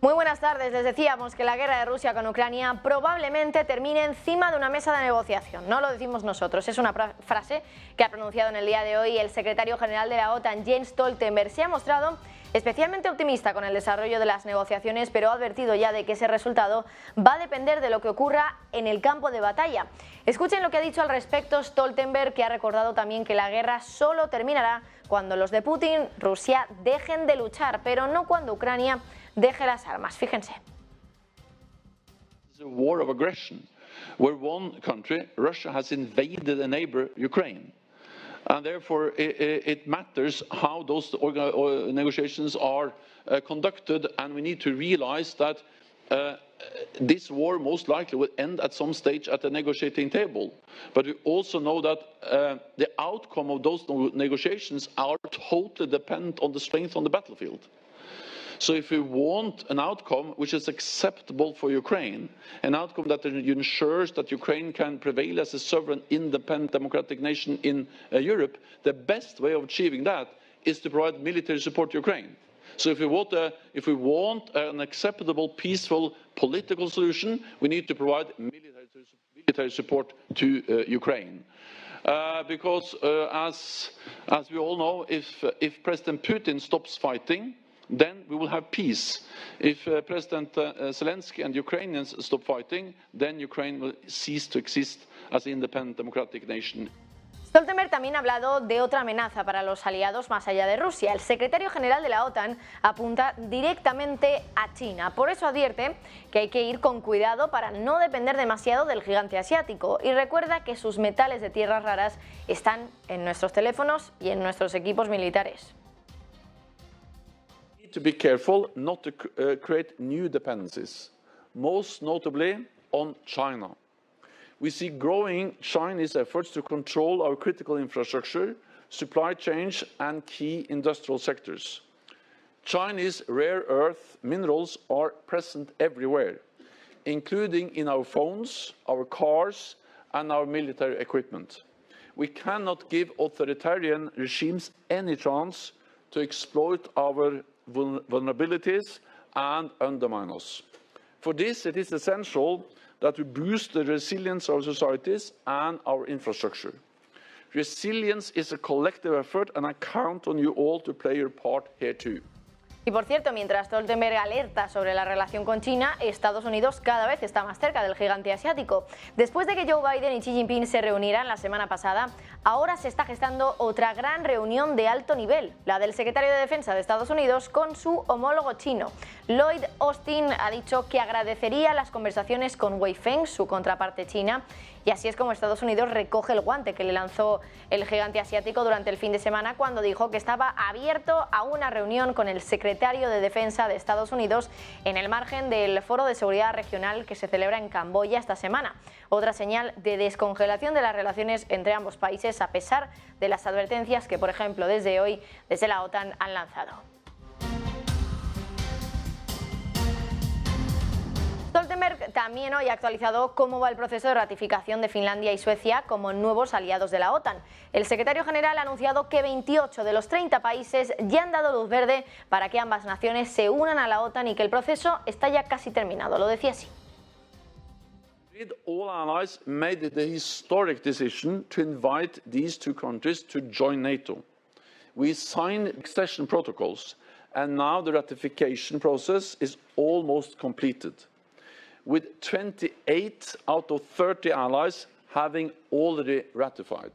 Muy buenas tardes. Les decíamos que la guerra de Rusia con Ucrania probablemente termine encima de una mesa de negociación. No lo decimos nosotros, es una frase que ha pronunciado en el día de hoy el secretario general de la OTAN, Jens Stoltenberg. Se ha mostrado especialmente optimista con el desarrollo de las negociaciones, pero ha advertido ya de que ese resultado va a depender de lo que ocurra en el campo de batalla. Escuchen lo que ha dicho al respecto Stoltenberg, que ha recordado también que la guerra solo terminará cuando los de Putin, Rusia, dejen de luchar, pero no cuando Ucrania deje las armas. Fíjense. It's a war of aggression, where one country, Russia, has invaded a neighbor, Ukraine. And therefore, it matters how those negotiations are conducted, and we need to realize that this war most likely will end at some stage at the negotiating table. But we also know that the outcome of those negotiations are totally dependent on the strength on the battlefield. So if we want an outcome which is acceptable for Ukraine, an outcome that ensures that Ukraine can prevail as a sovereign, independent, democratic nation in Europe, the best way of achieving that is to provide military support to Ukraine. So if we want an acceptable, peaceful, political solution, we need to provide military support to Ukraine. Because as we all know, if President Putin stops fighting, then we will have peace. If President Zelensky and Ukrainians stop fighting, then Ukraine will cease to exist as an independent democratic nation. Stoltenberg también ha hablado de otra amenaza para los aliados más allá de Rusia. El secretario general de la OTAN apunta directamente a China. Por eso advierte que hay que ir con cuidado para no depender demasiado del gigante asiático. Y recuerda que sus metales de tierras raras están en nuestros teléfonos y en nuestros equipos militares. To be careful not to create new dependencies, most notably on China. We see growing Chinese efforts to control our critical infrastructure, supply chains, and key industrial sectors. Chinese rare earth minerals are present everywhere, including in our phones, our cars, and our military equipment. We cannot give authoritarian regimes any chance to exploit our vulnerabilities and undermine us. For this, it is essential that we boost the resilience of our societies and our infrastructure. Resilience is a collective effort, and I count on you all to play your part here too. Y por cierto, mientras Stoltenberg alerta sobre la relación con China, Estados Unidos cada vez está más cerca del gigante asiático. Después de que Joe Biden y Xi Jinping se reunieran la semana pasada, ahora se está gestando otra gran reunión de alto nivel, la del secretario de Defensa de Estados Unidos con su homólogo chino. Lloyd Austin ha dicho que agradecería las conversaciones con Wei Feng, su contraparte china, y así es como Estados Unidos recoge el guante que le lanzó el gigante asiático durante el fin de semana cuando dijo que estaba abierto a una reunión con el secretario de Defensa de Estados Unidos en el margen del Foro de Seguridad Regional que se celebra en Camboya esta semana. Otra señal de descongelación de las relaciones entre ambos países a pesar de las advertencias que, por ejemplo, desde hoy, desde la OTAN han lanzado. Stoltenberg también hoy ha actualizado cómo va el proceso de ratificación de Finlandia y Suecia como nuevos aliados de la OTAN. El secretario general ha anunciado que 28 de los 30 países ya han dado luz verde para que ambas naciones se unan a la OTAN y que el proceso está ya casi terminado. Lo decía así. All allies made the historic decision to invite these two countries to join NATO. We signed accession protocols, and now the ratification process is almost completed, with 28 out of 30 allies having already ratified.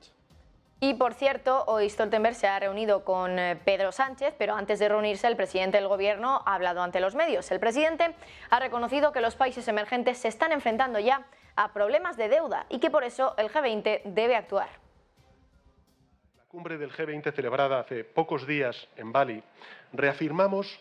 Y por cierto, hoy Stoltenberg se ha reunido con Pedro Sánchez, pero antes de reunirse el presidente del gobierno ha hablado ante los medios. El presidente ha reconocido que los países emergentes se están enfrentando ya a problemas de deuda y que por eso el G20 debe actuar. La cumbre del G20 celebrada hace pocos días en Bali, reafirmamos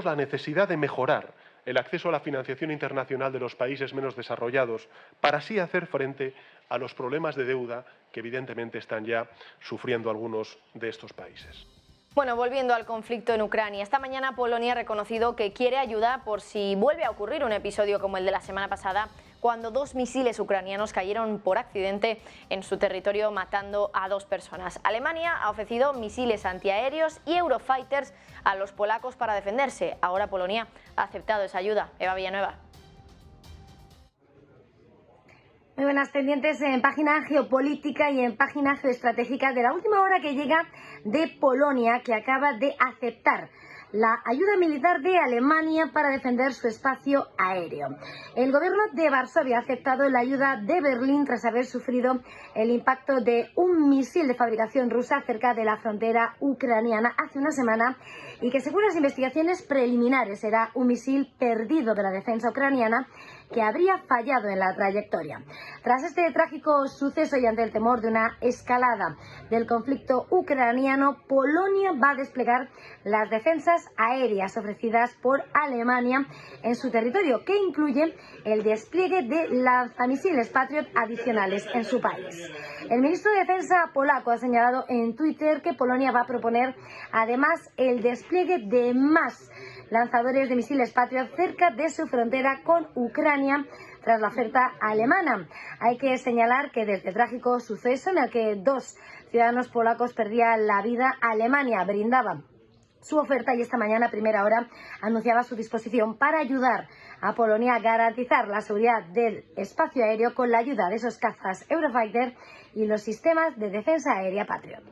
la necesidad de mejorar el acceso a la financiación internacional de los países menos desarrollados para así hacer frente a los problemas de deuda que evidentemente están ya sufriendo algunos de estos países. Bueno, volviendo al conflicto en Ucrania, esta mañana Polonia ha reconocido que quiere ayuda por si vuelve a ocurrir un episodio como el de la semana pasada cuando 2 misiles ucranianos cayeron por accidente en su territorio, matando a 2 personas. Alemania ha ofrecido misiles antiaéreos y Eurofighters a los polacos para defenderse. Ahora Polonia ha aceptado esa ayuda. Eva Villanueva. Muy buenas, pendientes en página geopolítica y en página geoestratégica de la última hora que llega de Polonia, que acaba de aceptar la ayuda militar de Alemania para defender su espacio aéreo. El gobierno de Varsovia ha aceptado la ayuda de Berlín tras haber sufrido el impacto de un misil de fabricación rusa cerca de la frontera ucraniana hace una semana y que, según las investigaciones preliminares, era un misil perdido de la defensa ucraniana que habría fallado en la trayectoria. Tras este trágico suceso y ante el temor de una escalada del conflicto ucraniano, Polonia va a desplegar las defensas aéreas ofrecidas por Alemania en su territorio, que incluye el despliegue de lanzamisiles Patriot adicionales en su país. El ministro de Defensa polaco ha señalado en Twitter que Polonia va a proponer además el despliegue de más lanzadores de misiles Patriot cerca de su frontera con Ucrania tras la oferta alemana. Hay que señalar que desde el trágico suceso en el que 2 ciudadanos polacos perdían la vida, Alemania brindaba su oferta y esta mañana a primera hora anunciaba su disposición para ayudar a Polonia a garantizar la seguridad del espacio aéreo con la ayuda de esos cazas Eurofighter y los sistemas de defensa aérea Patriot.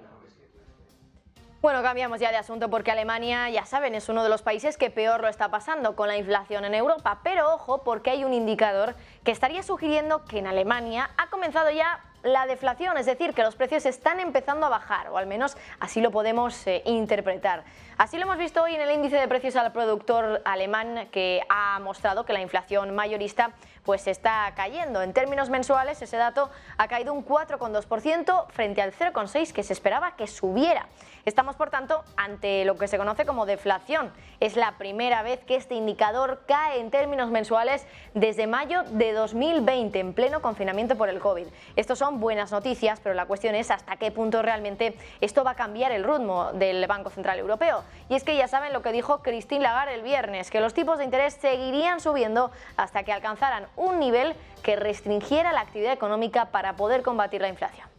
Bueno, cambiamos ya de asunto porque Alemania, ya saben, es uno de los países que peor lo está pasando con la inflación en Europa. Pero ojo, porque hay un indicador que estaría sugiriendo que en Alemania ha comenzado ya la deflación, es decir, que los precios están empezando a bajar, o al menos así lo podemos interpretar. Así lo hemos visto hoy en el índice de precios al productor alemán, que ha mostrado que la inflación mayorista pues está cayendo. En términos mensuales, ese dato ha caído un 4,2% frente al 0,6% que se esperaba que subiera. Estamos, por tanto, ante lo que se conoce como deflación. Es la primera vez que este indicador cae en términos mensuales desde mayo de 2020, en pleno confinamiento por el COVID. Estos son buenas noticias, pero la cuestión es hasta qué punto realmente esto va a cambiar el ritmo del Banco Central Europeo. Y es que ya saben lo que dijo Christine Lagarde el viernes, que los tipos de interés seguirían subiendo hasta que alcanzaran un nivel que restringiera la actividad económica para poder combatir la inflación.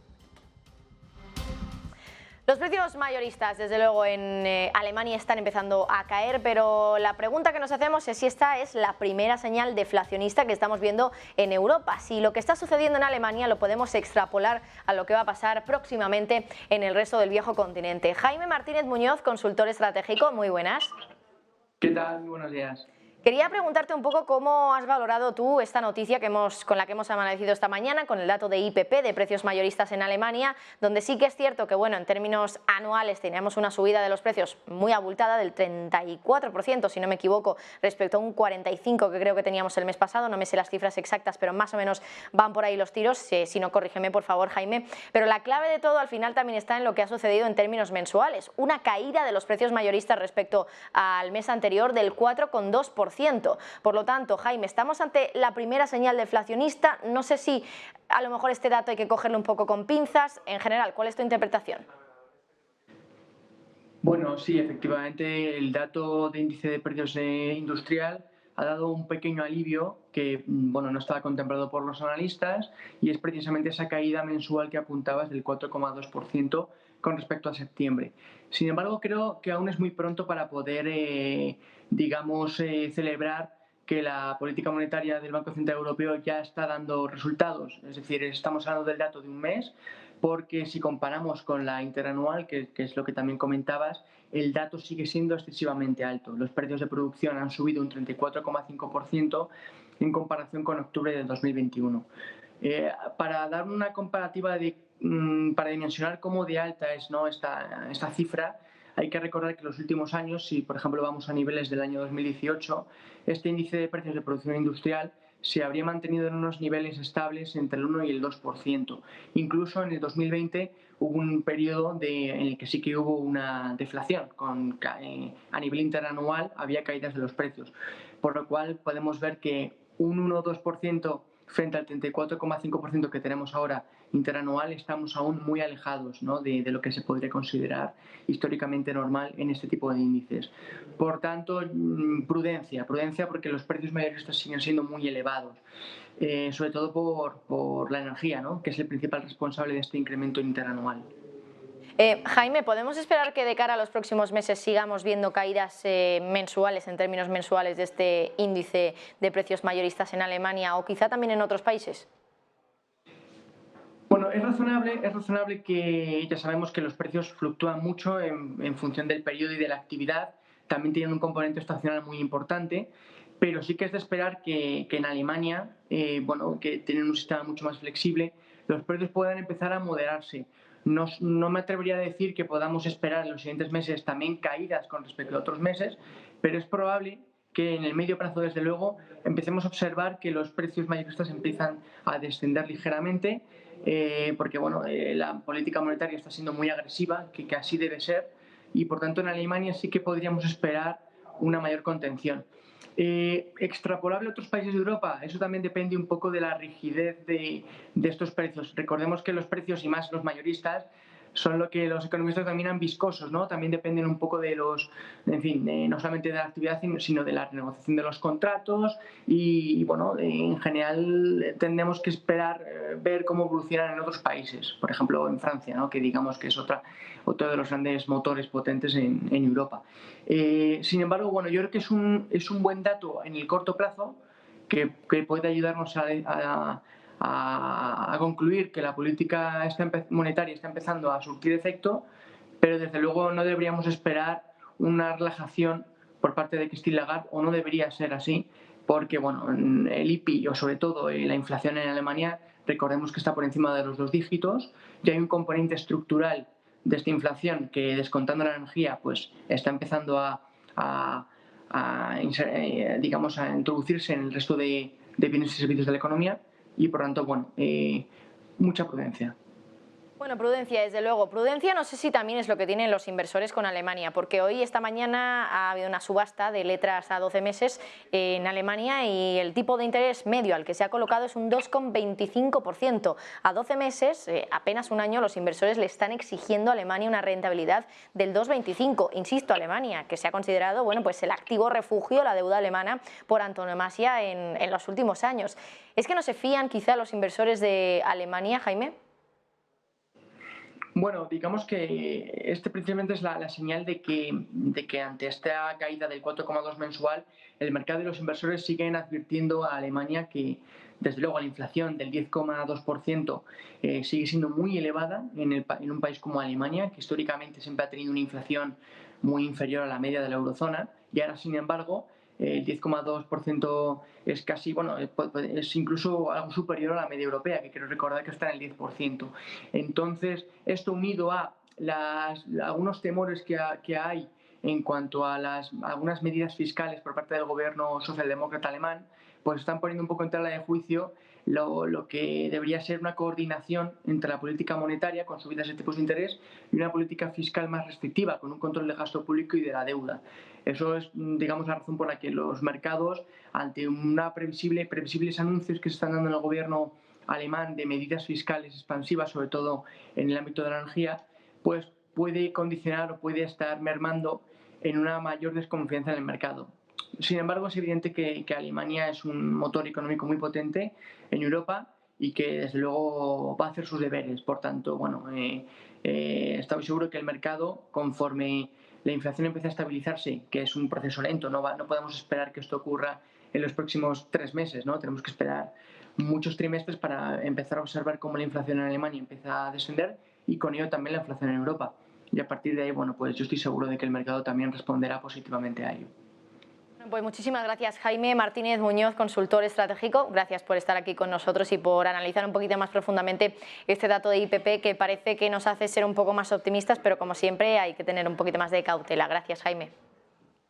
Los precios mayoristas, desde luego, en Alemania están empezando a caer, pero la pregunta que nos hacemos es si esta es la primera señal deflacionista que estamos viendo en Europa. Si lo que está sucediendo en Alemania lo podemos extrapolar a lo que va a pasar próximamente en el resto del viejo continente. Jaime Martínez Muñoz, consultor estratégico, muy buenas. ¿Qué tal? Muy buenos días. Quería preguntarte un poco cómo has valorado tú esta noticia con la que hemos amanecido esta mañana, con el dato de IPP de precios mayoristas en Alemania, donde sí que es cierto que, bueno, en términos anuales teníamos una subida de los precios muy abultada del 34%, si no me equivoco, respecto a un 45% que creo que teníamos el mes pasado. No me sé las cifras exactas, pero más o menos van por ahí los tiros. Si no, corrígeme por favor, Jaime. Pero la clave de todo al final también está en lo que ha sucedido en términos mensuales. Una caída de los precios mayoristas respecto al mes anterior del 4,2%. Por lo tanto, Jaime, estamos ante la primera señal deflacionista. No sé si a lo mejor este dato hay que cogerlo un poco con pinzas. En general, ¿cuál es tu interpretación? Bueno, sí, efectivamente el dato de índice de precios industrial ha dado un pequeño alivio que no estaba contemplado por los analistas, y es precisamente esa caída mensual que apuntabas del 4,2% con respecto a septiembre. Sin embargo, creo que aún es muy pronto para poder, celebrar que la política monetaria del Banco Central Europeo ya está dando resultados. Es decir, estamos hablando del dato de un mes, porque si comparamos con la interanual, que es lo que también comentabas, el dato sigue siendo excesivamente alto. Los precios de producción han subido un 34,5% en comparación con octubre de 2021. Para dar una comparativa, para dimensionar cómo de alta es, ¿no?, esta cifra, hay que recordar que en los últimos años, si por ejemplo vamos a niveles del año 2018, este índice de precios de producción industrial se habría mantenido en unos niveles estables entre el 1 y el 2%. Incluso en el 2020 hubo un periodo en el que sí que hubo una deflación. A nivel interanual había caídas de los precios, por lo cual podemos ver que un 1 o 2% frente al 34,5% que tenemos ahora interanual, estamos aún muy alejados, ¿no?, de lo que se podría considerar históricamente normal en este tipo de índices. Por tanto, prudencia porque los precios mayoristas siguen siendo muy elevados, sobre todo por la energía, ¿no?, que es el principal responsable de este incremento interanual. Jaime, ¿podemos esperar que de cara a los próximos meses sigamos viendo caídas mensuales, en términos mensuales, de este índice de precios mayoristas en Alemania o quizá también en otros países? Bueno, es razonable que ya sabemos que los precios fluctúan mucho en función del periodo y de la actividad, también tienen un componente estacional muy importante, pero sí que es de esperar que en Alemania, que tienen un sistema mucho más flexible, los precios puedan empezar a moderarse. No me atrevería a decir que podamos esperar en los siguientes meses también caídas con respecto a otros meses, pero es probable que en el medio plazo, desde luego, empecemos a observar que los precios mayoristas empiezan a descender ligeramente, porque la política monetaria está siendo muy agresiva, que así debe ser, y por tanto en Alemania sí que podríamos esperar una mayor contención. Extrapolable a otros países de Europa, eso también depende un poco de la rigidez de estos precios. Recordemos que los precios, y más los mayoristas, son lo que los economistas denominan viscosos, ¿no? También dependen un poco de no solamente de la actividad, sino de la renegociación de los contratos y en general tendremos que esperar ver cómo evolucionan en otros países, por ejemplo en Francia, ¿no?, que digamos que es otro de los grandes motores potentes en Europa. Sin embargo, yo creo que es un buen dato en el corto plazo que puede ayudarnos a concluir que la política monetaria está empezando a surtir efecto, pero desde luego no deberíamos esperar una relajación por parte de Christine Lagarde, o no debería ser así, porque el IPI o sobre todo la inflación en Alemania, recordemos que está por encima de los 2 dígitos, y hay un componente estructural de esta inflación que, descontando la energía, pues está empezando a introducirse en el resto de bienes y servicios de la economía. Y por tanto, mucha prudencia. Bueno, prudencia, desde luego. Prudencia no sé si también es lo que tienen los inversores con Alemania, porque esta mañana ha habido una subasta de letras a 12 meses en Alemania y el tipo de interés medio al que se ha colocado es un 2,25%. A 12 meses, apenas un año, los inversores le están exigiendo a Alemania una rentabilidad del 2,25%. Insisto, Alemania, que se ha considerado el activo refugio, la deuda alemana por antonomasia en los últimos años. ¿Es que no se fían quizá los inversores de Alemania, Jaime? Bueno, digamos que precisamente es la señal de que ante esta caída del 4,2 mensual, el mercado y los inversores siguen advirtiendo a Alemania que, desde luego, la inflación del 10,2% sigue siendo muy elevada en un país como Alemania, que históricamente siempre ha tenido una inflación muy inferior a la media de la eurozona, y ahora, sin embargo, el 10,2% es casi, es incluso algo superior a la media europea, que quiero recordar que está en el 10%. Entonces, esto unido a algunos temores que hay en cuanto a algunas medidas fiscales por parte del gobierno socialdemócrata alemán, pues están poniendo un poco en tela de juicio lo que debería ser una coordinación entre la política monetaria, con subidas de tipos de interés, y una política fiscal más restrictiva, con un control del gasto público y de la deuda. Eso es, digamos, la razón por la que los mercados, ante previsibles anuncios que se están dando en el gobierno alemán de medidas fiscales expansivas, sobre todo en el ámbito de la energía, pues puede condicionar o puede estar mermando en una mayor desconfianza en el mercado. Sin embargo, es evidente que Alemania es un motor económico muy potente en Europa y que, desde luego, va a hacer sus deberes. Por tanto, estoy seguro que el mercado, conforme la inflación empiece a estabilizarse, que es un proceso lento, no podemos esperar que esto ocurra en los próximos 3 meses, ¿no? Tenemos que esperar muchos trimestres para empezar a observar cómo la inflación en Alemania empieza a descender y con ello también la inflación en Europa. Y a partir de ahí, yo estoy seguro de que el mercado también responderá positivamente a ello. Pues muchísimas gracias, Jaime Martínez Muñoz, consultor estratégico. Gracias por estar aquí con nosotros y por analizar un poquito más profundamente este dato de IPP, que parece que nos hace ser un poco más optimistas, pero como siempre hay que tener un poquito más de cautela. Gracias, Jaime.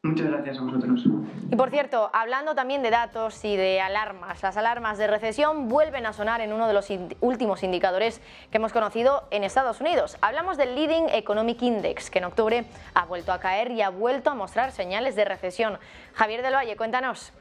Muchas gracias a vosotros. Y por cierto, hablando también de datos y de alarmas, las alarmas de recesión vuelven a sonar en uno de los últimos indicadores que hemos conocido en Estados Unidos. Hablamos del Leading Economic Index, que en octubre ha vuelto a caer y ha vuelto a mostrar señales de recesión. Javier del Valle, cuéntanos.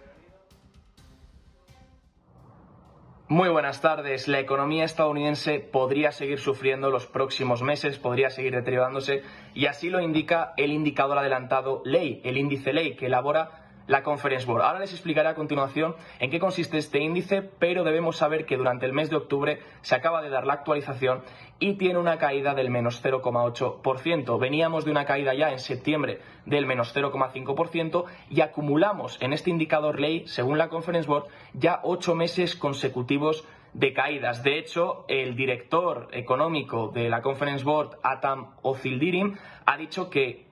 Muy buenas tardes. La economía estadounidense podría seguir sufriendo los próximos meses, podría seguir deteriorándose, y así lo indica el indicador adelantado ley, el índice ley que elabora la Conference Board. Ahora les explicaré a continuación en qué consiste este índice, pero debemos saber que durante el mes de octubre se acaba de dar la actualización y tiene una caída del menos 0,8%. Veníamos de una caída ya en septiembre del menos 0,5% y acumulamos en este indicador ley, según la Conference Board, ya 8 meses consecutivos de caídas. De hecho, el director económico de la Conference Board, Atam Osildirim, ha dicho que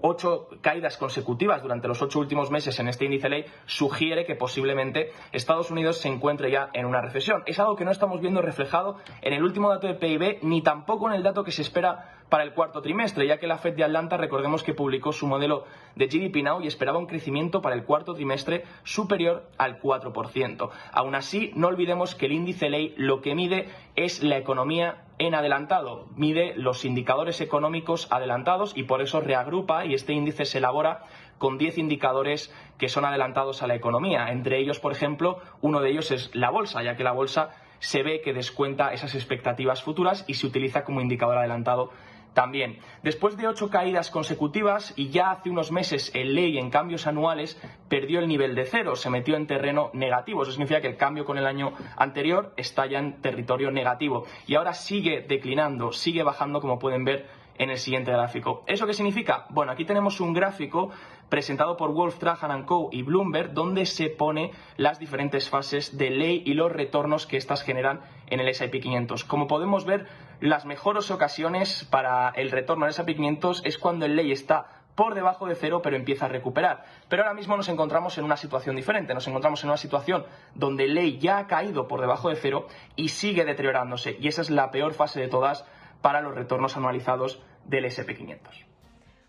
8 caídas consecutivas durante los 8 últimos meses en este índice ley sugiere que posiblemente Estados Unidos se encuentre ya en una recesión. Es algo que no estamos viendo reflejado en el último dato de PIB ni tampoco en el dato que se espera para el cuarto trimestre, ya que la Fed de Atlanta, recordemos que publicó su modelo de GDP Now y esperaba un crecimiento para el cuarto trimestre superior al 4%. Aún así, no olvidemos que el índice ley lo que mide es la economía en adelantado, mide los indicadores económicos adelantados y por eso reagrupa, y este índice se elabora con 10 indicadores que son adelantados a la economía. Entre ellos, por ejemplo, uno de ellos es la bolsa, ya que la bolsa se ve que descuenta esas expectativas futuras y se utiliza como indicador adelantado también. Después de 8 caídas consecutivas y ya hace unos meses el ley en cambios anuales perdió el nivel de cero, se metió en terreno negativo. Eso significa que el cambio con el año anterior está ya en territorio negativo y ahora sigue declinando, sigue bajando, como pueden ver en el siguiente gráfico. ¿Eso qué significa? Bueno, aquí tenemos un gráfico presentado por Wolf, Trahan & Co. y Bloomberg, donde se pone las diferentes fases de ley y los retornos que éstas generan en el S&P 500. Como podemos ver, las mejores ocasiones para el retorno del S&P 500 es cuando el ley está por debajo de cero, pero empieza a recuperar. Pero ahora mismo nos encontramos en una situación diferente. Nos encontramos en una situación donde el ley ya ha caído por debajo de cero y sigue deteriorándose. Y esa es la peor fase de todas para los retornos anualizados del S&P 500.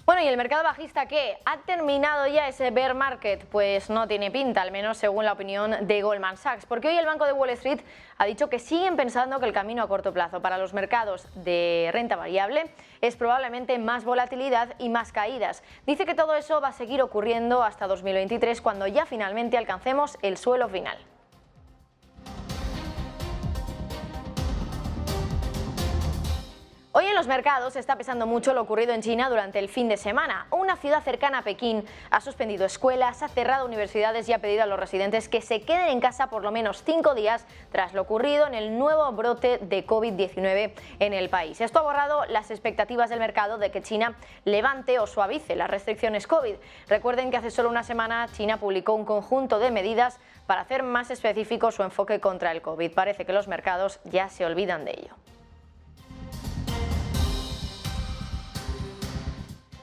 Bueno, ¿y el mercado bajista qué? ¿Ha terminado ya ese bear market? Pues no tiene pinta, al menos según la opinión de Goldman Sachs, porque hoy el Banco de Wall Street ha dicho que siguen pensando que el camino a corto plazo para los mercados de renta variable es probablemente más volatilidad y más caídas. Dice que todo eso va a seguir ocurriendo hasta 2023, cuando ya finalmente alcancemos el suelo final. Hoy en los mercados está pesando mucho lo ocurrido en China durante el fin de semana. Una ciudad cercana a Pekín ha suspendido escuelas, ha cerrado universidades y ha pedido a los residentes que se queden en casa por lo menos 5 días tras lo ocurrido en el nuevo brote de COVID-19 en el país. Esto ha borrado las expectativas del mercado de que China levante o suavice las restricciones COVID. Recuerden que hace solo una semana China publicó un conjunto de medidas para hacer más específico su enfoque contra el COVID. Parece que los mercados ya se olvidan de ello.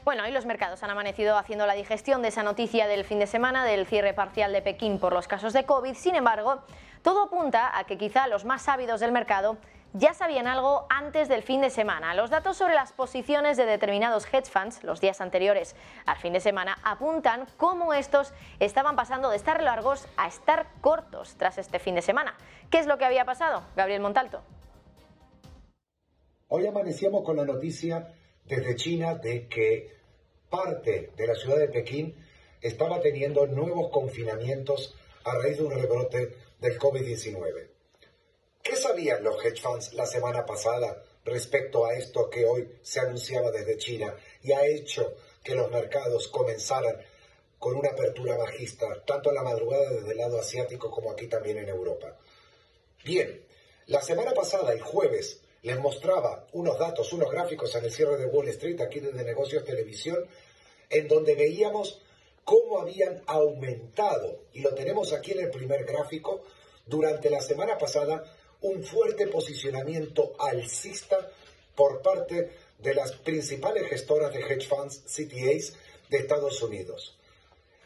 Bueno, hoy los mercados han amanecido haciendo la digestión de esa noticia del fin de semana del cierre parcial de Pekín por los casos de COVID. Sin embargo, todo apunta a que quizá los más ávidos del mercado ya sabían algo antes del fin de semana. Los datos sobre las posiciones de determinados hedge funds los días anteriores al fin de semana apuntan cómo estos estaban pasando de estar largos a estar cortos tras este fin de semana. ¿Qué es lo que había pasado? Gabriel Montalto. Hoy amanecíamos con la noticia desde China de que parte de la ciudad de Pekín estaba teniendo nuevos confinamientos a raíz de un rebrote del COVID-19. ¿Qué sabían los hedge funds la semana pasada respecto a esto que hoy se anunciaba desde China y ha hecho que los mercados comenzaran con una apertura bajista, tanto en la madrugada desde el lado asiático como aquí también en Europa? Bien, la semana pasada, el jueves, les mostraba unos datos, unos gráficos en el cierre de Wall Street, aquí desde Negocios Televisión, en donde veíamos cómo habían aumentado, y lo tenemos aquí en el primer gráfico, durante la semana pasada, un fuerte posicionamiento alcista por parte de las principales gestoras de hedge funds, CTAs, de Estados Unidos.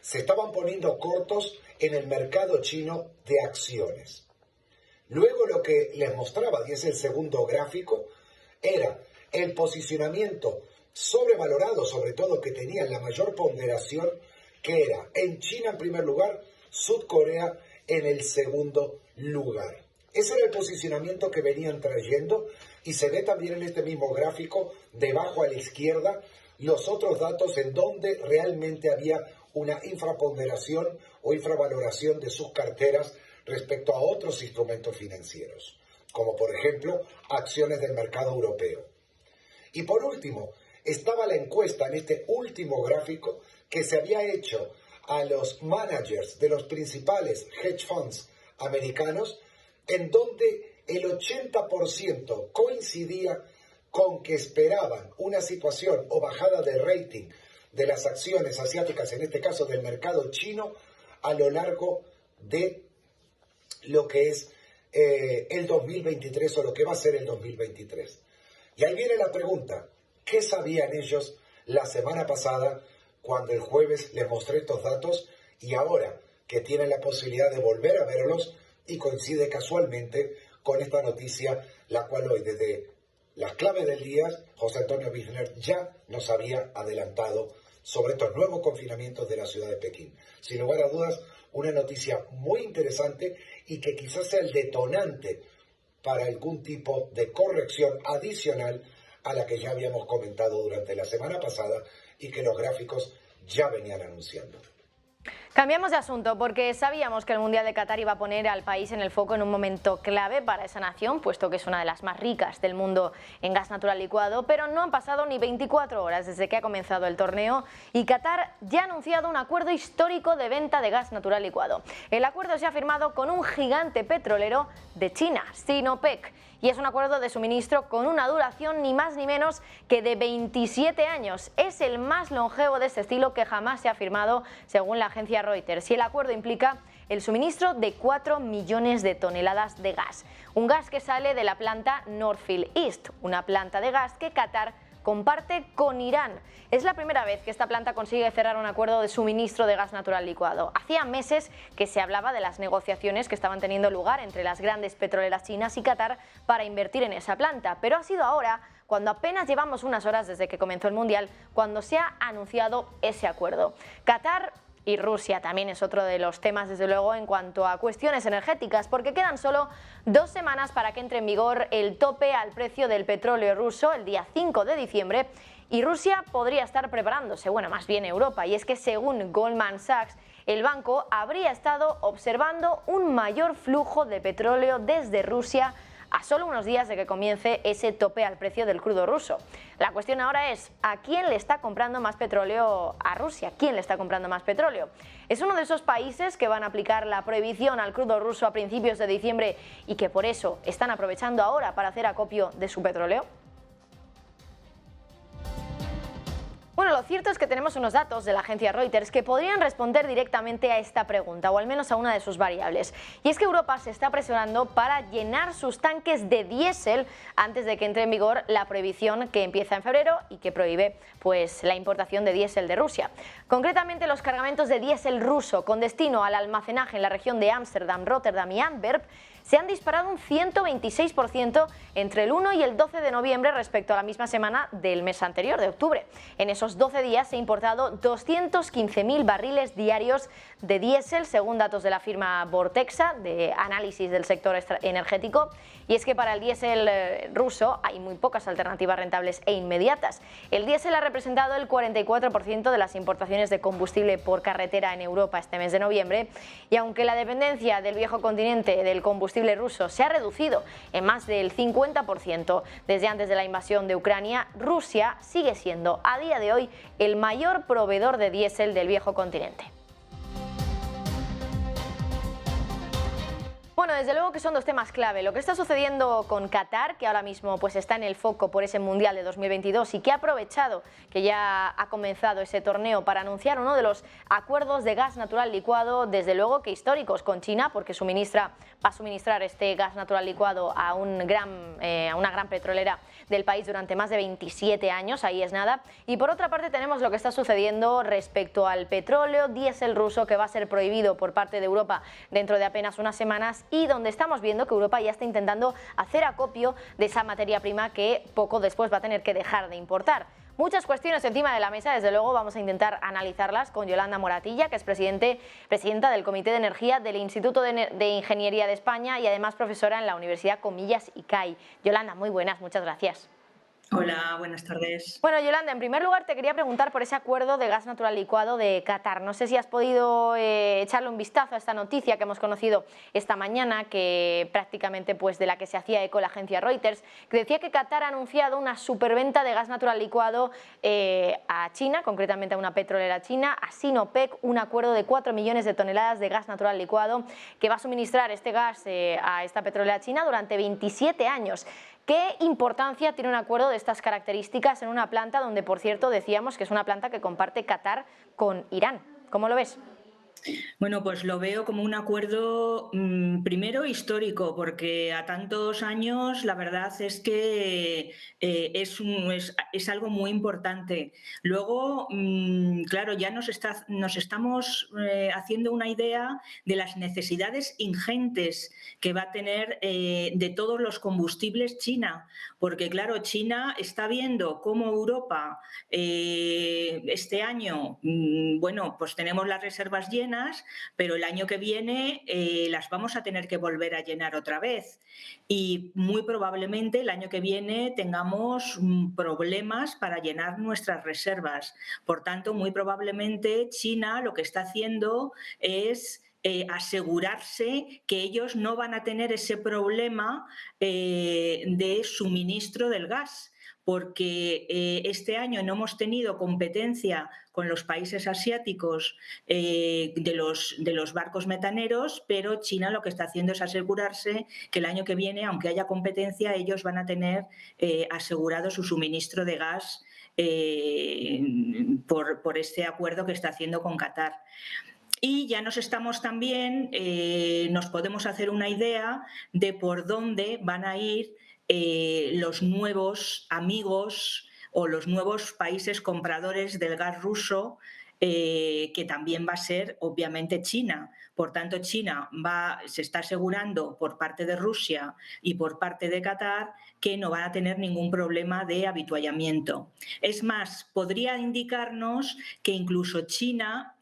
Se estaban poniendo cortos en el mercado chino de acciones. Luego lo que les mostraba, y es el segundo gráfico, era el posicionamiento sobrevalorado, sobre todo que tenían la mayor ponderación, que era en China en primer lugar, Sudcorea en el segundo lugar. Ese era el posicionamiento que venían trayendo y se ve también en este mismo gráfico, debajo a la izquierda, los otros datos en donde realmente había una infraponderación o infravaloración de sus carteras respecto a otros instrumentos financieros, como por ejemplo acciones del mercado europeo. Y por último, estaba la encuesta en este último gráfico que se había hecho a los managers de los principales hedge funds americanos, en donde el 80% coincidía con que esperaban una situación o bajada de rating de las acciones asiáticas, en este caso del mercado chino, a lo largo de lo que es el 2023 o lo que va a ser el 2023. Y ahí viene la pregunta, ¿qué sabían ellos la semana pasada cuando el jueves les mostré estos datos y ahora que tienen la posibilidad de volver a verlos y coincide casualmente con esta noticia, la cual hoy desde las claves del día, José Antonio Wisner ya nos había adelantado sobre estos nuevos confinamientos de la ciudad de Pekín? Sin lugar a dudas, una noticia muy interesante y que quizás sea el detonante para algún tipo de corrección adicional a la que ya habíamos comentado durante la semana pasada y que los gráficos ya venían anunciando. Cambiamos de asunto porque sabíamos que el Mundial de Qatar iba a poner al país en el foco en un momento clave para esa nación, puesto que es una de las más ricas del mundo en gas natural licuado, pero no han pasado ni 24 horas desde que ha comenzado el torneo y Qatar ya ha anunciado un acuerdo histórico de venta de gas natural licuado. El acuerdo se ha firmado con un gigante petrolero de China, Sinopec, y es un acuerdo de suministro con una duración ni más ni menos que de 27 años. Es el más longevo de este estilo que jamás se ha firmado, según la agencia Reuters, y el acuerdo implica el suministro de 4 millones de toneladas de gas. Un gas que sale de la planta Northfield East, una planta de gas que Qatar comparte con Irán. Es la primera vez que esta planta consigue cerrar un acuerdo de suministro de gas natural licuado. Hacía meses que se hablaba de las negociaciones que estaban teniendo lugar entre las grandes petroleras chinas y Qatar para invertir en esa planta, pero ha sido ahora, cuando apenas llevamos unas horas desde que comenzó el Mundial, cuando se ha anunciado ese acuerdo. Qatar y Rusia también es otro de los temas, desde luego, en cuanto a cuestiones energéticas, porque quedan solo 2 semanas para que entre en vigor el tope al precio del petróleo ruso el día 5 de diciembre y Rusia podría estar preparándose, bueno, más bien Europa, y es que según Goldman Sachs, el banco habría estado observando un mayor flujo de petróleo desde Rusia a solo unos días de que comience ese tope al precio del crudo ruso. La cuestión ahora es, ¿a quién le está comprando más petróleo a Rusia? ¿Quién le está comprando más petróleo? ¿Es uno de esos países que van a aplicar la prohibición al crudo ruso a principios de diciembre y que por eso están aprovechando ahora para hacer acopio de su petróleo? Bueno, lo cierto es que tenemos unos datos de la agencia Reuters que podrían responder directamente a esta pregunta, o al menos a una de sus variables. Y es que Europa se está presionando para llenar sus tanques de diésel antes de que entre en vigor la prohibición que empieza en febrero y que prohíbe pues, la importación de diésel de Rusia. Concretamente, los cargamentos de diésel ruso con destino al almacenaje en la región de Ámsterdam, Rotterdam y Antwerp se han disparado un 126% entre el 1 y el 12 de noviembre respecto a la misma semana del mes anterior, de octubre. En esos 12 días se ha importado 215.000 barriles diarios de diésel, según datos de la firma Vortexa, de análisis del sector energético. Y es que para el diésel ruso hay muy pocas alternativas rentables e inmediatas. El diésel ha representado el 44% de las importaciones de combustible por carretera en Europa este mes de noviembre. Y aunque la dependencia del viejo continente del combustible ruso se ha reducido en más del 50% desde antes de la invasión de Ucrania, Rusia sigue siendo a día de hoy el mayor proveedor de diésel del viejo continente. Bueno, desde luego que son dos temas clave. Lo que está sucediendo con Qatar, que ahora mismo pues está en el foco por ese Mundial de 2022 y que ha aprovechado que ya ha comenzado ese torneo para anunciar uno de los acuerdos de gas natural licuado, desde luego que históricos con China, porque va a suministrar este gas natural licuado a una gran petrolera del país durante más de 27 años, ahí es nada. Y por otra parte tenemos lo que está sucediendo respecto al petróleo diésel ruso, que va a ser prohibido por parte de Europa dentro de apenas unas semanas, y donde estamos viendo que Europa ya está intentando hacer acopio de esa materia prima que poco después va a tener que dejar de importar. Muchas cuestiones encima de la mesa, desde luego vamos a intentar analizarlas con Yolanda Moratilla, que es presidenta del Comité de Energía del Instituto de Ingeniería de España y además profesora en la Universidad Comillas y CAI. Yolanda, muy buenas, muchas gracias. Hola, buenas tardes. Bueno, Yolanda, en primer lugar te quería preguntar por ese acuerdo de gas natural licuado de Qatar. No sé si has podido echarle un vistazo a esta noticia que hemos conocido esta mañana, que prácticamente pues de la que se hacía eco la agencia Reuters, que decía que Qatar ha anunciado una superventa de gas natural licuado a China, concretamente a una petrolera china, a Sinopec, un acuerdo de 4 millones de toneladas de gas natural licuado que va a suministrar este gas a esta petrolera china durante 27 años. ¿Qué importancia tiene un acuerdo de estas características en una planta donde, por cierto, decíamos que es una planta que comparte Qatar con Irán? ¿Cómo lo ves? Bueno, pues lo veo como un acuerdo primero histórico, porque a tantos años la verdad es que es algo muy importante. Luego, claro, ya nos estamos haciendo una idea de las necesidades ingentes que va a tener de todos los combustibles China, porque claro, China está viendo cómo Europa este año, bueno, pues tenemos las reservas llenas, pero el año que viene las vamos a tener que volver a llenar otra vez y muy probablemente el año que viene tengamos problemas para llenar nuestras reservas. Por tanto, muy probablemente China lo que está haciendo es asegurarse que ellos no van a tener ese problema de suministro del gas, porque este año no hemos tenido competencia con los países asiáticos de los barcos metaneros, pero China lo que está haciendo es asegurarse que el año que viene, aunque haya competencia, ellos van a tener asegurado su suministro de gas por este acuerdo que está haciendo con Qatar. Y ya nos podemos hacer una idea de por dónde van a ir los nuevos amigos o los nuevos países compradores del gas ruso, que también va a ser obviamente China. Por tanto, China se está asegurando por parte de Rusia y por parte de Qatar que no van a tener ningún problema de avituallamiento. Es más, podría indicarnos que incluso China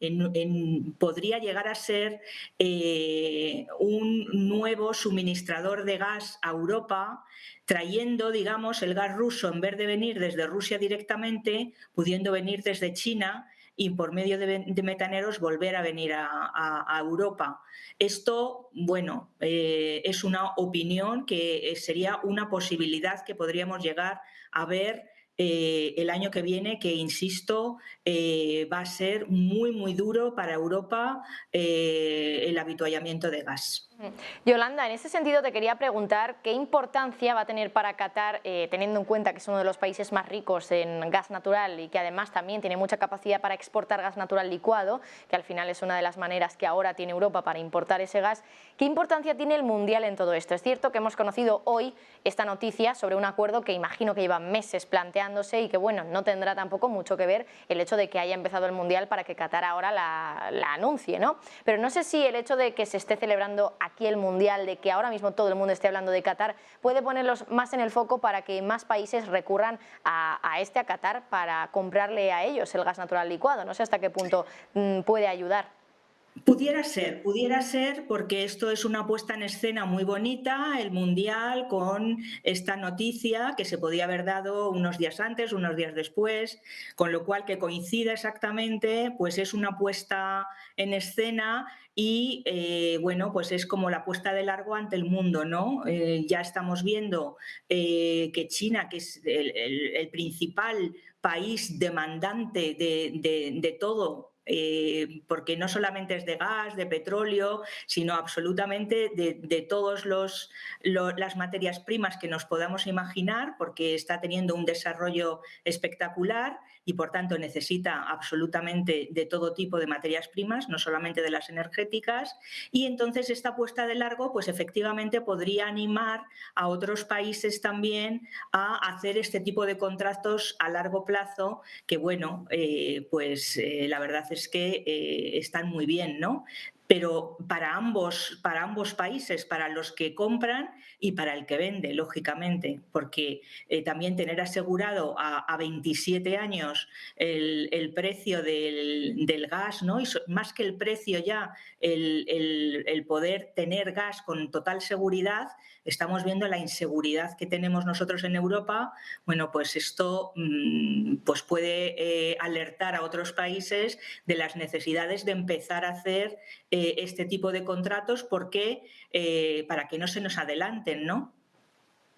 podría llegar a ser un nuevo suministrador de gas a Europa, trayendo, digamos, el gas ruso, en vez de venir desde Rusia directamente, pudiendo venir desde China y por medio de metaneros volver a venir a Europa. Esto, bueno, es una opinión que sería una posibilidad que podríamos llegar a ver el año que viene, que, insisto, va a ser muy, muy duro para Europa el avituallamiento de gas. Yolanda, en ese sentido te quería preguntar qué importancia va a tener para Qatar, teniendo en cuenta que es uno de los países más ricos en gas natural y que además también tiene mucha capacidad para exportar gas natural licuado, que al final es una de las maneras que ahora tiene Europa para importar ese gas. ¿Qué importancia tiene el Mundial en todo esto? Es cierto que hemos conocido hoy esta noticia sobre un acuerdo que imagino que lleva meses planteándose y que, bueno, no tendrá tampoco mucho que ver el hecho de que haya empezado el Mundial para que Qatar ahora la anuncie, ¿no? Pero no sé si el hecho de que se esté celebrando aquí el Mundial, de que ahora mismo todo el mundo esté hablando de Qatar, puede ponerlos más en el foco para que más países recurran a Qatar para comprarle a ellos el gas natural licuado. No sé hasta qué punto puede ayudar. Pudiera ser, porque esto es una puesta en escena muy bonita, el Mundial, con esta noticia que se podía haber dado unos días antes, unos días después, con lo cual que coincida exactamente, pues es una puesta en escena y, bueno, pues es como la puesta de largo ante el mundo, ¿no? Ya estamos viendo que China, que es el principal país demandante de todo, porque no solamente es de gas, de petróleo, sino absolutamente de todas las materias primas que nos podamos imaginar, porque está teniendo un desarrollo espectacular y, por tanto, necesita absolutamente de todo tipo de materias primas, no solamente de las energéticas, y entonces esta puesta de largo, pues efectivamente podría animar a otros países también a hacer este tipo de contratos a largo plazo, que, bueno, pues la verdad es que están muy bien, ¿no? pero para ambos países, para los que compran y para el que vende, lógicamente, porque también tener asegurado a 27 años el precio del gas, ¿no? Y más que el precio ya, el poder tener gas con total seguridad, estamos viendo la inseguridad que tenemos nosotros en Europa. Bueno, pues esto pues puede alertar a otros países de las necesidades de empezar a hacer este tipo de contratos porque para que no se nos adelanten, ¿no?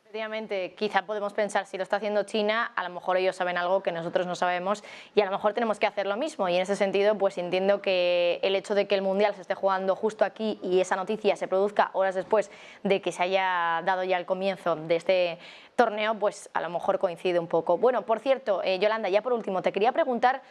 Efectivamente, quizá podemos pensar, si lo está haciendo China, a lo mejor ellos saben algo que nosotros no sabemos y a lo mejor tenemos que hacer lo mismo. Y en ese sentido, pues entiendo que el hecho de que el Mundial se esté jugando justo aquí y esa noticia se produzca horas después de que se haya dado ya el comienzo de este torneo, pues a lo mejor coincide un poco. Bueno, por cierto, Yolanda, ya por último, te quería preguntar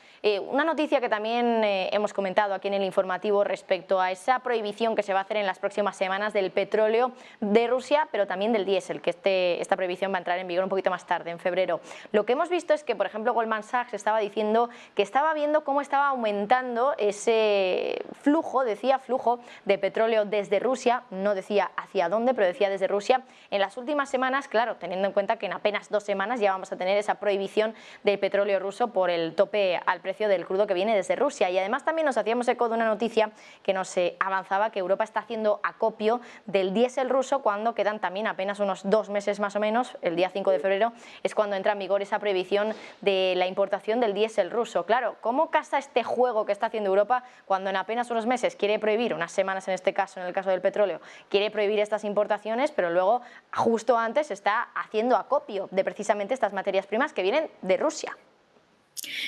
una noticia que también hemos comentado aquí en el informativo respecto a esa prohibición que se va a hacer en las próximas semanas del petróleo de Rusia, pero también del diésel, que esta prohibición va a entrar en vigor un poquito más tarde, en febrero. Lo que hemos visto es que, por ejemplo, Goldman Sachs estaba diciendo que estaba viendo cómo estaba aumentando ese flujo, decía flujo de petróleo desde Rusia, no decía hacia dónde, pero decía desde Rusia, en las últimas semanas, claro, teniendo en cuenta que en apenas 2 semanas ya vamos a tener esa prohibición del petróleo ruso por el tope al precio del crudo que viene desde Rusia. Y además también nos hacíamos eco de una noticia que nos avanzaba que Europa está haciendo acopio del diésel ruso cuando quedan también apenas unos 2 meses más o menos. El día 5 de febrero es cuando entra en vigor esa prohibición de la importación del diésel ruso. Claro, ¿cómo casa este juego que está haciendo Europa cuando en apenas unos meses quiere prohibir, unas semanas en este caso, en el caso del petróleo, quiere prohibir estas importaciones, pero luego justo antes está haciendo acopio de precisamente estas materias primas que vienen de Rusia?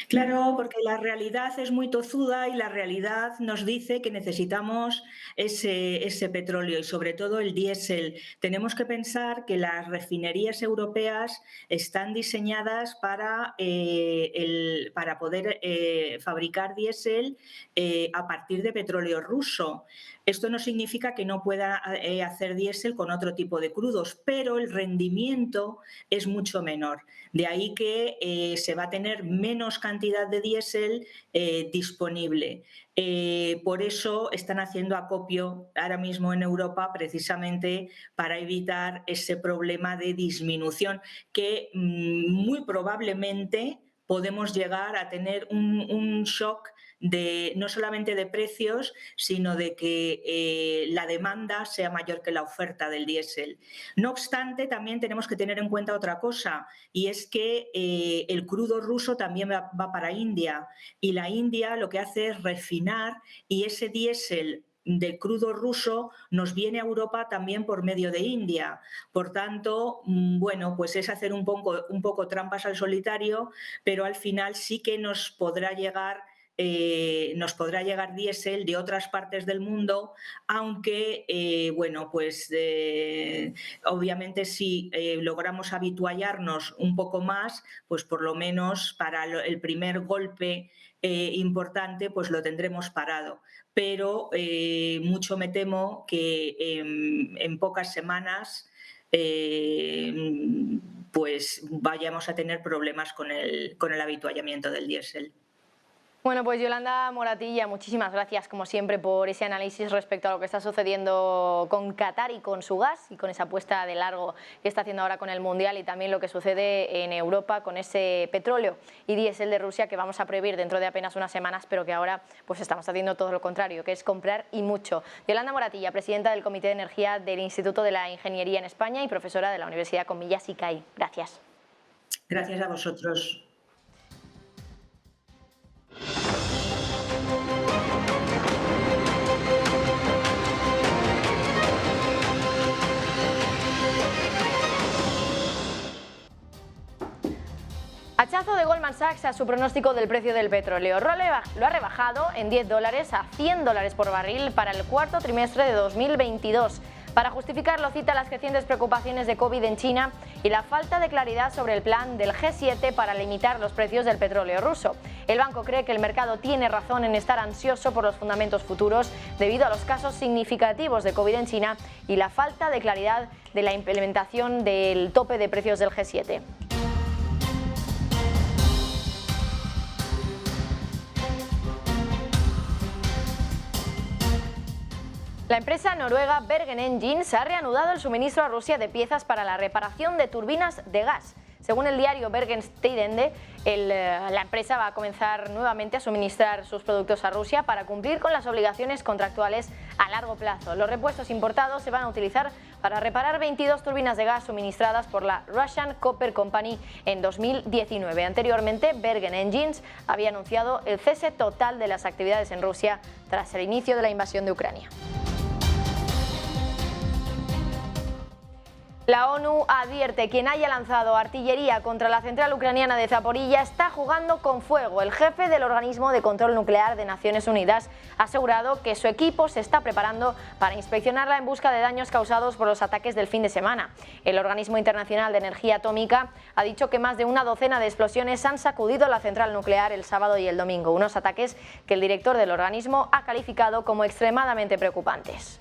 Claro, porque la realidad es muy tozuda y la realidad nos dice que necesitamos ese petróleo y sobre todo el diésel. Tenemos que pensar que las refinerías europeas están diseñadas para poder fabricar diésel a partir de petróleo ruso. Esto no significa que no pueda hacer diésel con otro tipo de crudos, pero el rendimiento es mucho menor. De ahí que se va a tener menos cantidad de diésel disponible. Por eso están haciendo acopio ahora mismo en Europa precisamente para evitar ese problema de disminución que muy probablemente podemos llegar a tener un shock no solamente de precios, sino de que la demanda sea mayor que la oferta del diésel. No obstante, también tenemos que tener en cuenta otra cosa, y es que el crudo ruso también va para India, y la India lo que hace es refinar, y ese diésel del crudo ruso nos viene a Europa también por medio de India. Por tanto, bueno, pues es hacer un poco trampas al solitario, pero al final sí que nos podrá llegar diésel de otras partes del mundo, aunque, bueno, pues obviamente si logramos habituallarnos un poco más, pues por lo menos para el primer golpe importante, pues lo tendremos parado. Pero mucho me temo que en pocas semanas pues vayamos a tener problemas con el habituallamiento del diésel. Bueno, pues Yolanda Moratilla, muchísimas gracias como siempre por ese análisis respecto a lo que está sucediendo con Qatar y con su gas y con esa apuesta de largo que está haciendo ahora con el Mundial y también lo que sucede en Europa con ese petróleo y diésel de Rusia que vamos a prohibir dentro de apenas unas semanas, pero que ahora pues estamos haciendo todo lo contrario, que es comprar y mucho. Yolanda Moratilla, presidenta del Comité de Energía del Instituto de la Ingeniería en España y profesora de la Universidad Comillas y CAI. Gracias. Gracias a vosotros. Hachazo de Goldman Sachs a su pronóstico del precio del petróleo. Lo ha rebajado en $10 a $100 por barril para el cuarto trimestre de 2022. Para justificarlo cita las crecientes preocupaciones de COVID en China y la falta de claridad sobre el plan del G7 para limitar los precios del petróleo ruso. El banco cree que el mercado tiene razón en estar ansioso por los fundamentos futuros debido a los casos significativos de COVID en China y la falta de claridad de la implementación del tope de precios del G7. La empresa noruega Bergen Engines ha reanudado el suministro a Rusia de piezas para la reparación de turbinas de gas. Según el diario Bergens Tidende, la empresa va a comenzar nuevamente a suministrar sus productos a Rusia para cumplir con las obligaciones contractuales a largo plazo. Los repuestos importados se van a utilizar para reparar 22 turbinas de gas suministradas por la Russian Copper Company en 2019. Anteriormente, Bergen Engines había anunciado el cese total de las actividades en Rusia tras el inicio de la invasión de Ucrania. La ONU advierte: quien haya lanzado artillería contra la central ucraniana de Zaporilla está jugando con fuego. El jefe del organismo de control nuclear de Naciones Unidas ha asegurado que su equipo se está preparando para inspeccionarla en busca de daños causados por los ataques del fin de semana. El Organismo Internacional de Energía Atómica ha dicho que más de una docena de explosiones han sacudido la central nuclear el sábado y el domingo, unos ataques que el director del organismo ha calificado como extremadamente preocupantes.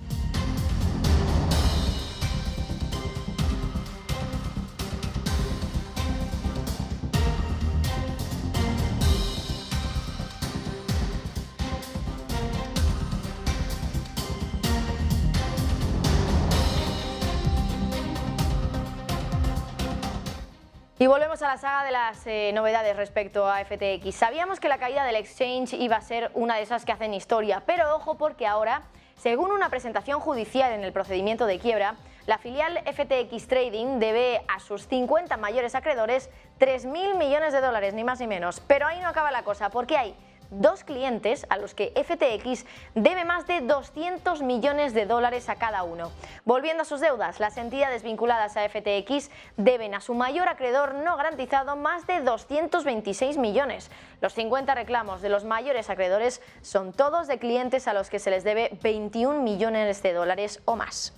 Y volvemos a la saga de las novedades respecto a FTX. Sabíamos que la caída del exchange iba a ser una de esas que hacen historia, pero ojo, porque ahora, según una presentación judicial en el procedimiento de quiebra, la filial FTX Trading debe a sus 50 mayores acreedores 3.000 millones de dólares, ni más ni menos. Pero ahí no acaba la cosa, porque hay dos clientes a los que FTX debe más de 200 millones de dólares a cada uno. Volviendo a sus deudas, las entidades vinculadas a FTX deben a su mayor acreedor no garantizado más de 226 millones. Los 50 reclamos de los mayores acreedores son todos de clientes a los que se les debe 21 millones de dólares o más.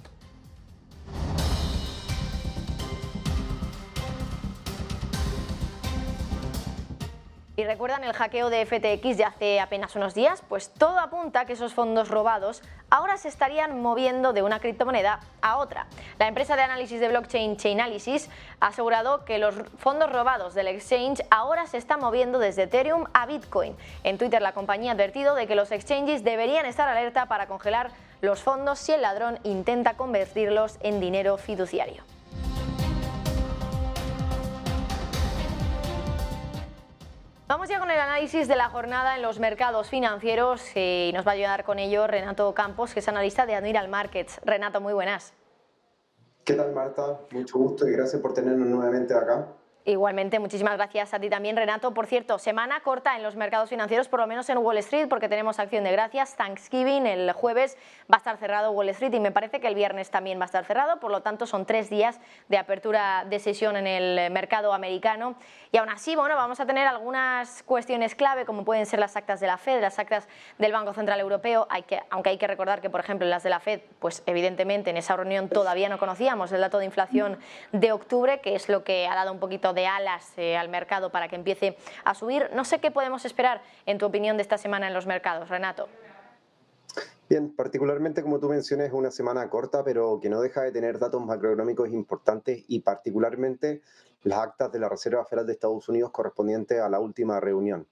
¿Y recuerdan el hackeo de FTX de hace apenas unos días? Pues todo apunta a que esos fondos robados ahora se estarían moviendo de una criptomoneda a otra. La empresa de análisis de blockchain Chainalysis ha asegurado que los fondos robados del exchange ahora se están moviendo desde Ethereum a Bitcoin. En Twitter la compañía ha advertido de que los exchanges deberían estar alerta para congelar los fondos si el ladrón intenta convertirlos en dinero fiduciario. Vamos ya con el análisis de la jornada en los mercados financieros y nos va a ayudar con ello Renato Campos, que es analista de Admiral Markets. Renato, muy buenas. ¿Qué tal, Marta? Mucho gusto y gracias por tenernos nuevamente acá. Igualmente, muchísimas gracias a ti también, Renato. Por cierto, semana corta en los mercados financieros, por lo menos en Wall Street, porque tenemos acción de gracias. Thanksgiving, el jueves va a estar cerrado Wall Street y me parece que el viernes también va a estar cerrado. Por lo tanto, son 3 días de apertura de sesión en el mercado americano. Y aún así, bueno, vamos a tener algunas cuestiones clave, como pueden ser las actas de la Fed, las actas del Banco Central Europeo. Aunque hay que recordar que, por ejemplo, las de la Fed, pues evidentemente en esa reunión todavía no conocíamos el dato de inflación de octubre, que es lo que ha dado un poquito de alas al mercado para que empiece a subir. No sé qué podemos esperar, en tu opinión, de esta semana en los mercados, Renato. Bien, particularmente como tú mencionas, es una semana corta, pero que no deja de tener datos macroeconómicos importantes y particularmente las actas de la Reserva Federal de Estados Unidos correspondientes a la última reunión.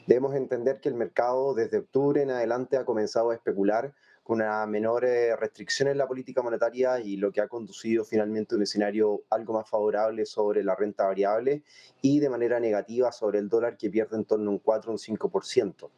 Debemos entender que el mercado desde octubre en adelante ha comenzado a especular con una menor restricción en la política monetaria y lo que ha conducido finalmente a un escenario algo más favorable sobre la renta variable y de manera negativa sobre el dólar, que pierde en torno a un 4 o un 5%.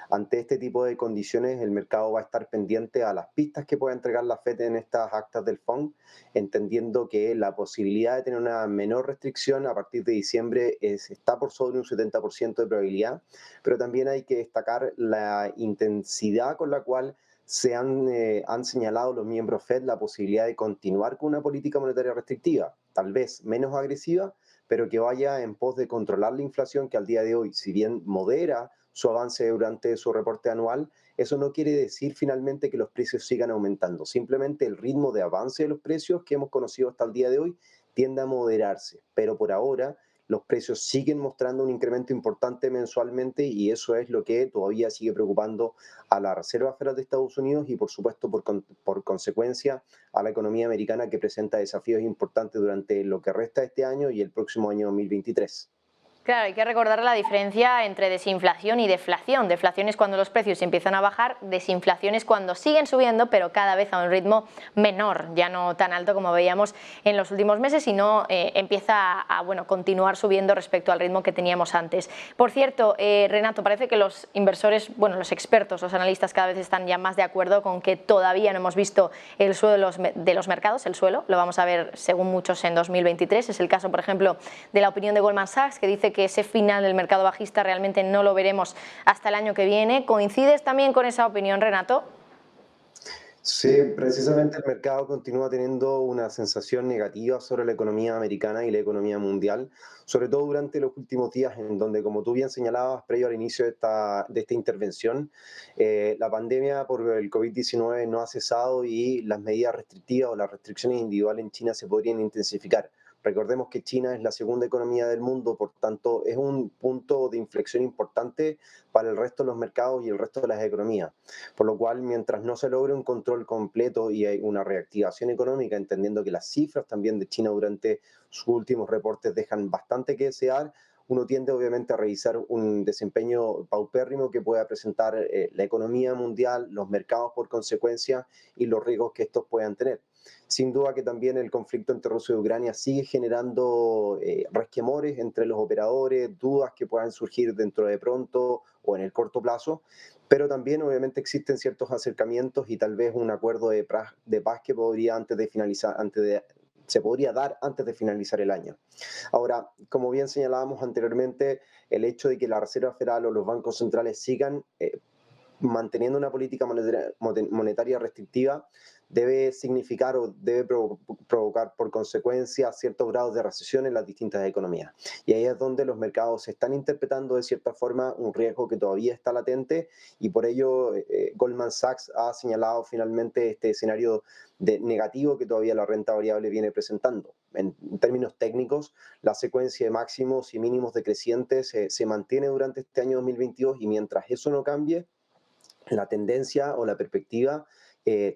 Ante este tipo de condiciones, el mercado va a estar pendiente a las pistas que pueda entregar la Fed en estas actas del FOMC, entendiendo que la posibilidad de tener una menor restricción a partir de diciembre está por sobre un 70% de probabilidad, pero también hay que destacar la intensidad con la cual se han señalado los miembros Fed la posibilidad de continuar con una política monetaria restrictiva, tal vez menos agresiva, pero que vaya en pos de controlar la inflación, que al día de hoy, si bien modera su avance durante su reporte anual, eso no quiere decir finalmente que los precios sigan aumentando. Simplemente el ritmo de avance de los precios que hemos conocido hasta el día de hoy tiende a moderarse, pero por ahora los precios siguen mostrando un incremento importante mensualmente y eso es lo que todavía sigue preocupando a la Reserva Federal de Estados Unidos y por supuesto por consecuencia a la economía americana, que presenta desafíos importantes durante lo que resta de este año y el próximo año 2023. Claro, hay que recordar la diferencia entre desinflación y deflación. Deflación es cuando los precios empiezan a bajar, desinflación es cuando siguen subiendo, pero cada vez a un ritmo menor, ya no tan alto como veíamos en los últimos meses, sino empieza a continuar subiendo respecto al ritmo que teníamos antes. Por cierto, Renato, parece que los inversores, los expertos, los analistas cada vez están ya más de acuerdo con que todavía no hemos visto el suelo de los mercados, el suelo, lo vamos a ver según muchos en 2023. Es el caso, por ejemplo, de la opinión de Goldman Sachs, que dice que ese final del mercado bajista realmente no lo veremos hasta el año que viene. ¿Coincides también con esa opinión, Renato? Sí, precisamente el mercado continúa teniendo una sensación negativa sobre la economía americana y la economía mundial, sobre todo durante los últimos días, en donde, como tú bien señalabas, previo al inicio de esta intervención, la pandemia por el COVID-19 no ha cesado y las medidas restrictivas o las restricciones individuales en China se podrían intensificar. Recordemos que China es la segunda economía del mundo, por tanto es un punto de inflexión importante para el resto de los mercados y el resto de las economías. Por lo cual, mientras no se logre un control completo y hay una reactivación económica, entendiendo que las cifras también de China durante sus últimos reportes dejan bastante que desear, uno tiende obviamente a revisar un desempeño paupérrimo que pueda presentar la economía mundial, los mercados por consecuencia y los riesgos que estos puedan tener. Sin duda que también el conflicto entre Rusia y Ucrania sigue generando resquemores entre los operadores, dudas que puedan surgir dentro de pronto o en el corto plazo, pero también obviamente existen ciertos acercamientos y tal vez un acuerdo de paz que podría se podría dar antes de finalizar el año. Ahora, como bien señalábamos anteriormente, el hecho de que la Reserva Federal o los bancos centrales sigan manteniendo una política monetaria restrictiva debe significar o debe provocar por consecuencia ciertos grados de recesión en las distintas economías. Y ahí es donde los mercados están interpretando de cierta forma un riesgo que todavía está latente y por ello Goldman Sachs ha señalado finalmente este escenario negativo que todavía la renta variable viene presentando. En términos técnicos, la secuencia de máximos y mínimos decrecientes se mantiene durante este año 2022 y mientras eso no cambie, la tendencia o la perspectiva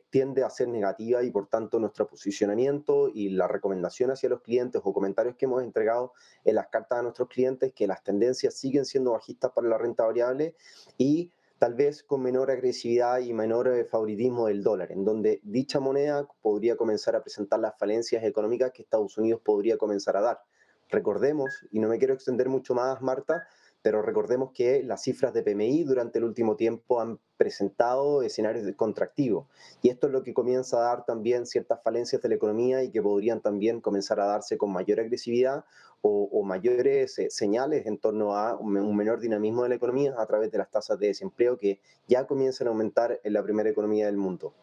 tiende a ser negativa y por tanto nuestro posicionamiento y la recomendación hacia los clientes o comentarios que hemos entregado en las cartas a nuestros clientes que las tendencias siguen siendo bajistas para la renta variable y tal vez con menor agresividad y menor favoritismo del dólar, en donde dicha moneda podría comenzar a presentar las falencias económicas que Estados Unidos podría comenzar a dar. Recordemos, y no me quiero extender mucho más, Marta, pero recordemos que las cifras de PMI durante el último tiempo han presentado escenarios contractivos y esto es lo que comienza a dar también ciertas falencias de la economía y que podrían también comenzar a darse con mayor agresividad o mayores señales en torno a un menor dinamismo de la economía a través de las tasas de desempleo que ya comienzan a aumentar en la primera economía del mundo.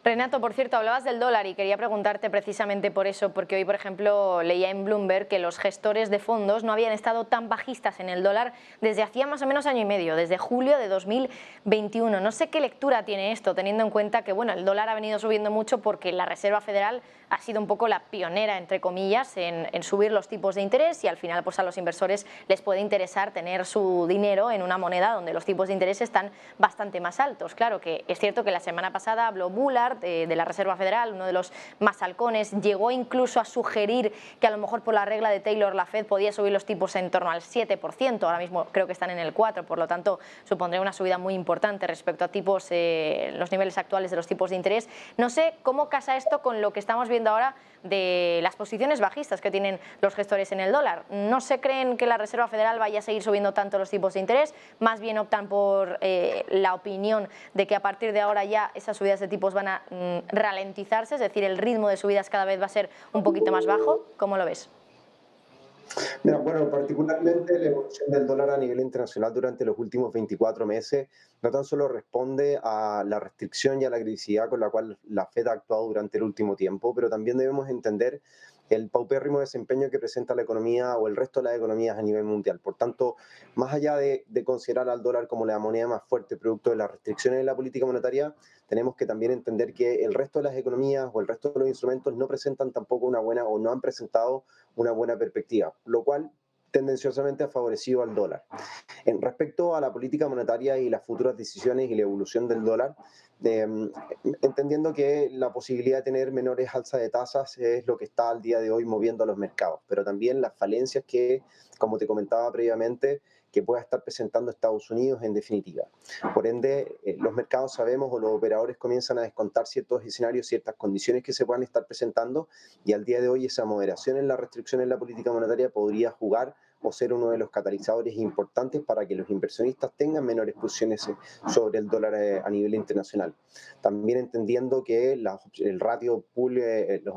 Renato, por cierto, hablabas del dólar y quería preguntarte precisamente por eso, porque hoy, por ejemplo, leía en Bloomberg que los gestores de fondos no habían estado tan bajistas en el dólar desde hacía más o menos año y medio, desde julio de 2021. No sé qué lectura tiene esto, teniendo en cuenta que el dólar ha venido subiendo mucho porque la Reserva Federal ha sido un poco la pionera, entre comillas, en subir los tipos de interés y al final pues a los inversores les puede interesar tener su dinero en una moneda donde los tipos de interés están bastante más altos. Claro que es cierto que la semana pasada habló Bullard de la Reserva Federal, uno de los más halcones, llegó incluso a sugerir que a lo mejor por la regla de Taylor la Fed podía subir los tipos en torno al 7%, ahora mismo creo que están en el 4%, por lo tanto supondría una subida muy importante respecto a tipos, los niveles actuales de los tipos de interés. No sé cómo casa esto con lo que estamos viendo ahora de las posiciones bajistas que tienen los gestores en el dólar. No se creen que la Reserva Federal vaya a seguir subiendo tanto los tipos de interés, más bien optan por la opinión de que a partir de ahora ya esas subidas de tipos van a ralentizarse, es decir, el ritmo de subidas cada vez va a ser un poquito más bajo. ¿Cómo lo ves? Mira, bueno, particularmente la evolución del dólar a nivel internacional durante los últimos 24 meses no tan solo responde a la restricción y a la agresividad con la cual la Fed ha actuado durante el último tiempo, pero también debemos entender el paupérrimo desempeño que presenta la economía o el resto de las economías a nivel mundial. Por tanto, más allá de considerar al dólar como la moneda más fuerte producto de las restricciones de la política monetaria, tenemos que también entender que el resto de las economías o el resto de los instrumentos no presentan tampoco una buena o no han presentado una buena perspectiva, lo cual tendenciosamente ha favorecido al dólar. En respecto a la política monetaria y las futuras decisiones y la evolución del dólar, entendiendo que la posibilidad de tener menores alzas de tasas es lo que está al día de hoy moviendo a los mercados, pero también las falencias que, como te comentaba previamente, que pueda estar presentando Estados Unidos en definitiva. Por ende, los mercados sabemos o los operadores comienzan a descontar ciertos escenarios, ciertas condiciones que se puedan estar presentando, y al día de hoy esa moderación en la restricción en la política monetaria podría jugar o ser uno de los catalizadores importantes para que los inversionistas tengan menores posiciones sobre el dólar a nivel internacional. También entendiendo que el ratio pool,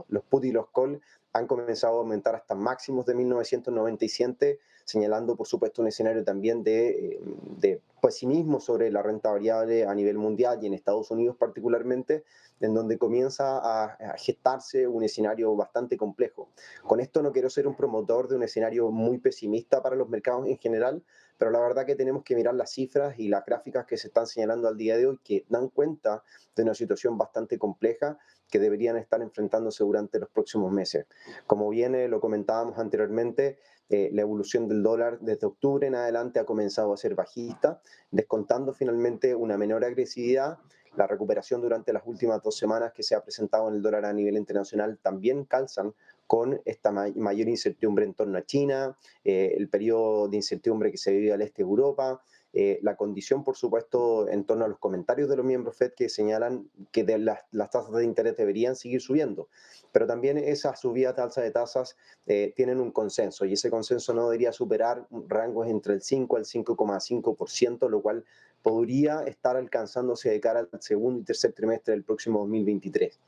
los put y los call han comenzado a aumentar hasta máximos de 1997, señalando por supuesto un escenario también de pesimismo sobre la renta variable a nivel mundial y en Estados Unidos particularmente, en donde comienza a gestarse un escenario bastante complejo. Con esto no quiero ser un promotor de un escenario muy pesimista para los mercados en general, pero la verdad que tenemos que mirar las cifras y las gráficas que se están señalando al día de hoy que dan cuenta de una situación bastante compleja que deberían estar enfrentándose durante los próximos meses. Como bien lo comentábamos anteriormente, la evolución del dólar desde octubre en adelante ha comenzado a ser bajista, descontando finalmente una menor agresividad. La recuperación durante las últimas 2 semanas que se ha presentado en el dólar a nivel internacional también calzan con esta mayor incertidumbre en torno a China, el periodo de incertidumbre que se vive al este de Europa, la condición, por supuesto, en torno a los comentarios de los miembros FED que señalan que las tasas de interés deberían seguir subiendo. Pero también esas subidas de alza de tasas tienen un consenso, y ese consenso no debería superar rangos entre el 5 al 5,5%, lo cual podría estar alcanzándose de cara al segundo y tercer trimestre del próximo 2023.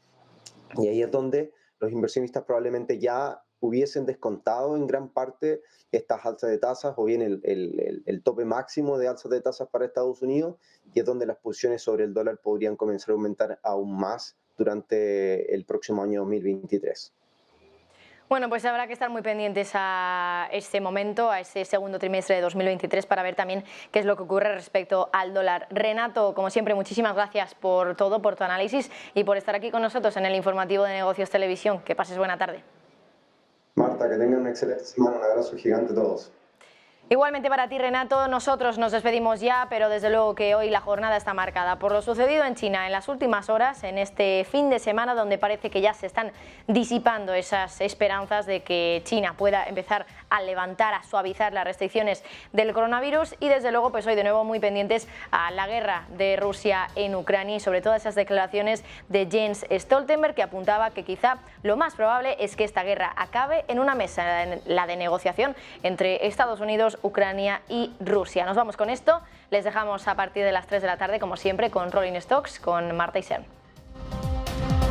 Y ahí es donde los inversionistas probablemente ya hubiesen descontado en gran parte estas alzas de tasas o bien el tope máximo de alzas de tasas para Estados Unidos, y es donde las posiciones sobre el dólar podrían comenzar a aumentar aún más durante el próximo año 2023. Bueno, pues habrá que estar muy pendientes a este momento, a ese segundo trimestre de 2023, para ver también qué es lo que ocurre respecto al dólar. Renato, como siempre, muchísimas gracias por todo, por tu análisis y por estar aquí con nosotros en el informativo de Negocios Televisión. Que pases buena tarde. Marta, que tengan una excelente semana. Un abrazo gigante a todos. Igualmente para ti, Renato. Nosotros nos despedimos ya, pero desde luego que hoy la jornada está marcada por lo sucedido en China en las últimas horas, en este fin de semana, donde parece que ya se están disipando esas esperanzas de que China pueda empezar a levantar, a suavizar las restricciones del coronavirus, y desde luego pues hoy de nuevo muy pendientes a la guerra de Rusia en Ucrania y sobre todo esas declaraciones de Jens Stoltenberg, que apuntaba que quizá lo más probable es que esta guerra acabe en una mesa, en la de negociación entre Estados Unidos, Ucrania y Rusia. Nos vamos con esto, les dejamos a partir de las 3 de la tarde como siempre con Rolling Stocks con Marta Isern.